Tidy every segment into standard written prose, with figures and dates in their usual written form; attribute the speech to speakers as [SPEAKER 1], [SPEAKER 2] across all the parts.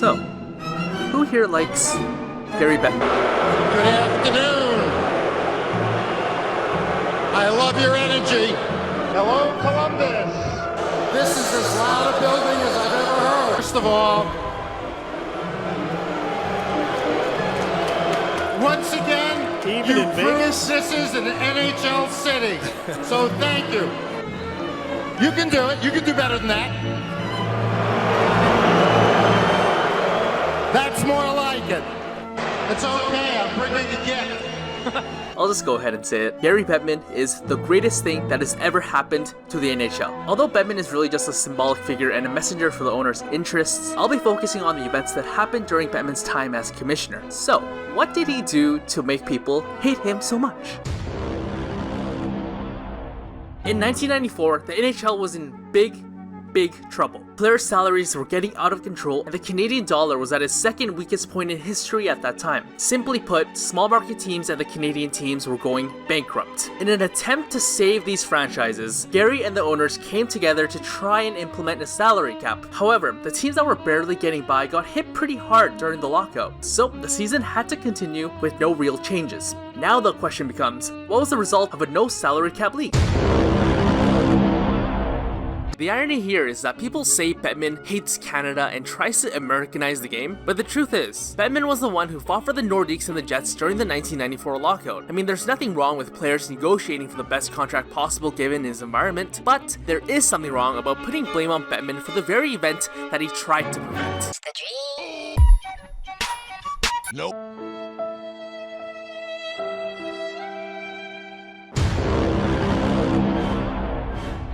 [SPEAKER 1] So, who here likes Gary Bettman?
[SPEAKER 2] Good afternoon. I love your energy. Hello, Columbus. This is as loud a building as I've ever heard. First of all, once again,
[SPEAKER 3] even
[SPEAKER 2] you
[SPEAKER 3] in
[SPEAKER 2] proved
[SPEAKER 3] Vegas,
[SPEAKER 2] this is an NHL city. So thank you. You can do it. You can do better than that. That's more like it. It's okay. I'm bringing a gift.
[SPEAKER 1] I'll just go ahead and say it. Gary Bettman is the greatest thing that has ever happened to the NHL. Although Bettman is really just a symbolic figure and a messenger for the owner's interests, I'll be focusing on the events that happened during Bettman's time as commissioner. So, what did he do to make people hate him so much? In 1994, the NHL was in big trouble. Players' salaries were getting out of control, and the Canadian dollar was at its second weakest point in history at that time. Simply put, small market teams and the Canadian teams were going bankrupt. In an attempt to save these franchises, Gary and the owners came together to try and implement a salary cap. However, the teams that were barely getting by got hit pretty hard during the lockout, so the season had to continue with no real changes. Now the question becomes, what was the result of a no salary cap league? The irony here is that people say Bettman hates Canada and tries to Americanize the game, but the truth is, Bettman was the one who fought for the Nordiques and the Jets during the 1994 lockout. I mean, there's nothing wrong with players negotiating for the best contract possible given his environment, but there is something wrong about putting blame on Bettman for the very event that he tried to prevent.
[SPEAKER 4] It's the dream.
[SPEAKER 3] nope.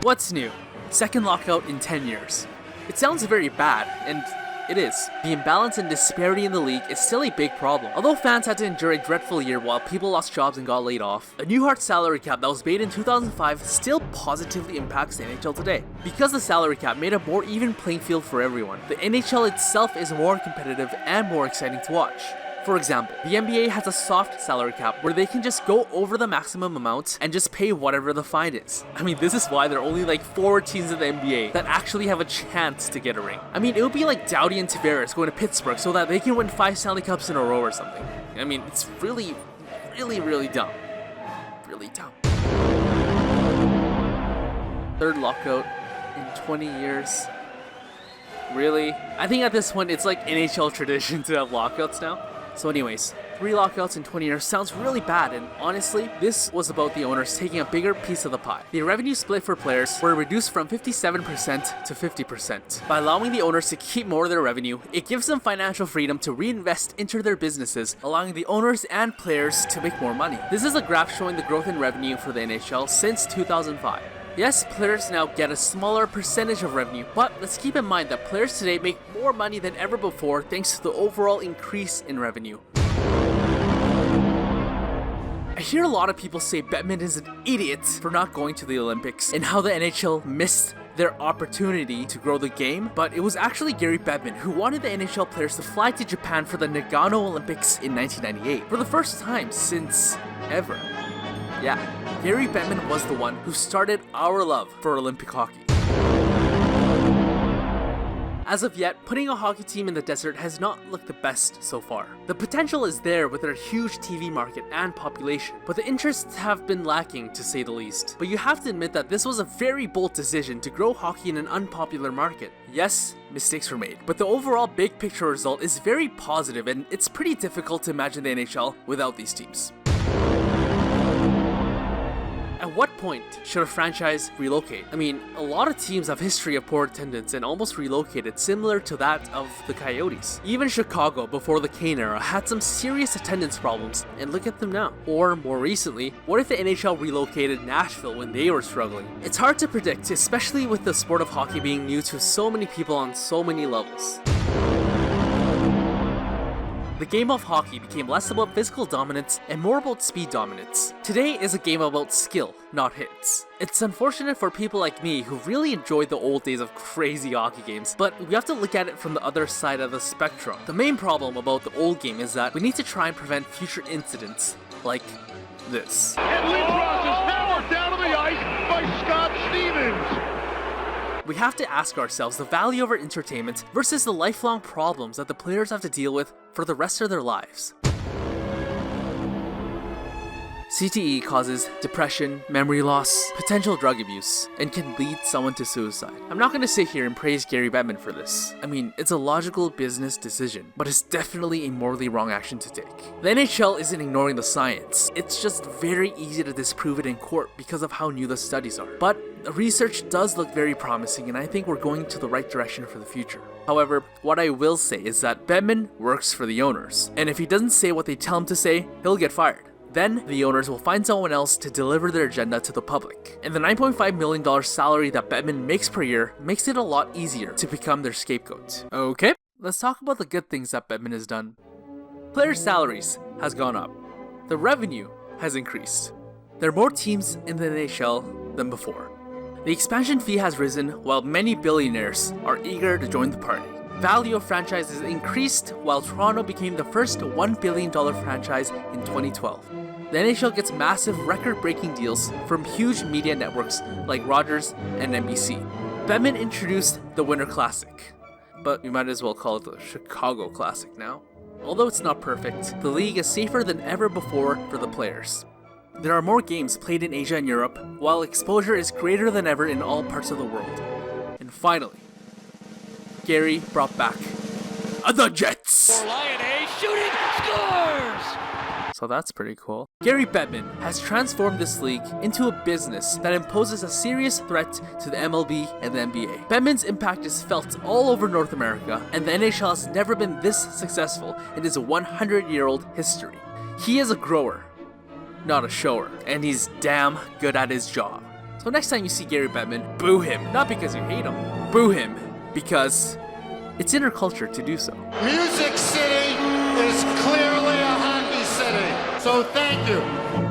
[SPEAKER 1] What's new? Second lockout in 10 years. It sounds very bad, and it is. The imbalance and disparity in the league is still a big problem. Although fans had to endure a dreadful year while people lost jobs and got laid off, a new hard salary cap that was made in 2005 still positively impacts the NHL today. Because the salary cap made a more even playing field for everyone, the NHL itself is more competitive and more exciting to watch. For example, the NBA has a soft salary cap where they can just go over the maximum amount and just pay whatever the fine is. I mean, this is why there are only like 4 teams in the NBA that actually have a chance to get a ring. I mean, it would be like Doughty and Tavares going to Pittsburgh so that they can win 5 Stanley Cups in a row or something. I mean, it's really dumb. Really dumb. Third lockout in 20 years. Really? I think at this point it's like NHL tradition to have lockouts now. So anyways, 3 lockouts in 20 years sounds really bad, and honestly, this was about the owners taking a bigger piece of the pie. The revenue split for players were reduced from 57% to 50%. By allowing the owners to keep more of their revenue, it gives them financial freedom to reinvest into their businesses, allowing the owners and players to make more money. This is a graph showing the growth in revenue for the NHL since 2005. Yes, players now get a smaller percentage of revenue, but let's keep in mind that players today make more money than ever before thanks to the overall increase in revenue. I hear a lot of people say Bettman is an idiot for not going to the Olympics and how the NHL missed their opportunity to grow the game, but it was actually Gary Bettman who wanted the NHL players to fly to Japan for the Nagano Olympics in 1998 for the first time since ever. Yeah, Gary Bettman was the one who started our love for Olympic hockey. As of yet, putting a hockey team in the desert has not looked the best so far. The potential is there with their huge TV market and population, but the interests have been lacking to say the least. But you have to admit that this was a very bold decision to grow hockey in an unpopular market. Yes, mistakes were made, but the overall big picture result is very positive, and it's pretty difficult to imagine the NHL without these teams. At what point should a franchise relocate? I mean, a lot of teams have history of poor attendance and almost relocated, similar to that of the Coyotes. Even Chicago, before the Kane era, had some serious attendance problems, and look at them now. Or, more recently, what if the NHL relocated Nashville when they were struggling? It's hard to predict, especially with the sport of hockey being new to so many people on so many levels. The game of hockey became less about physical dominance and more about speed dominance. Today is a game about skill, not hits. It's unfortunate for people like me who really enjoyed the old days of crazy hockey games, but we have to look at it from the other side of the spectrum. The main problem about the old game is that we need to try and prevent future incidents like this.
[SPEAKER 5] And Lindros is hammered down to the ice by Scott Stevens.
[SPEAKER 1] we have to ask ourselves the value of our entertainment versus the lifelong problems that the players have to deal with for the rest of their lives. CTE causes depression, memory loss, potential drug abuse, and can lead someone to suicide. I'm not gonna sit here and praise Gary Bettman for this. I mean, it's a logical business decision, but it's definitely a morally wrong action to take. The NHL isn't ignoring the science, it's just very easy to disprove it in court because of how new the studies are. But the research does look very promising, and I think we're going to the right direction for the future. However, what I will say is that Bettman works for the owners, and if he doesn't say what they tell him to say, he'll get fired. Then, the owners will find someone else to deliver their agenda to the public. And the $9.5 million salary that Bettman makes per year makes it a lot easier to become their scapegoat. Okay, let's talk about the good things that Bettman has done. Player salaries has gone up. The revenue has increased. There are more teams in the NHL than before. The expansion fee has risen while many billionaires are eager to join the party. Value of franchises increased while Toronto became the first $1 billion franchise in 2012. The NHL gets massive record-breaking deals from huge media networks like Rogers and NBC. Bettman introduced the Winter Classic, but we might as well call it the Chicago Classic now. Although it's not perfect, the league is safer than ever before for the players. There are more games played in Asia and Europe, while exposure is greater than ever in all parts of the world. And finally, Gary brought back the Jets!
[SPEAKER 4] Lion A shooting scores!
[SPEAKER 1] So that's pretty cool. Gary Bettman has transformed this league into a business that imposes a serious threat to the MLB and the NBA. Bettman's impact is felt all over North America, and the NHL has never been this successful in its 100-year-old history. He is a grower, not a shower, and he's damn good at his job. So next time you see Gary Bettman, boo him. Not because you hate him, boo him because it's in our culture to do so.
[SPEAKER 2] Music City is clearly a hockey city. So thank you.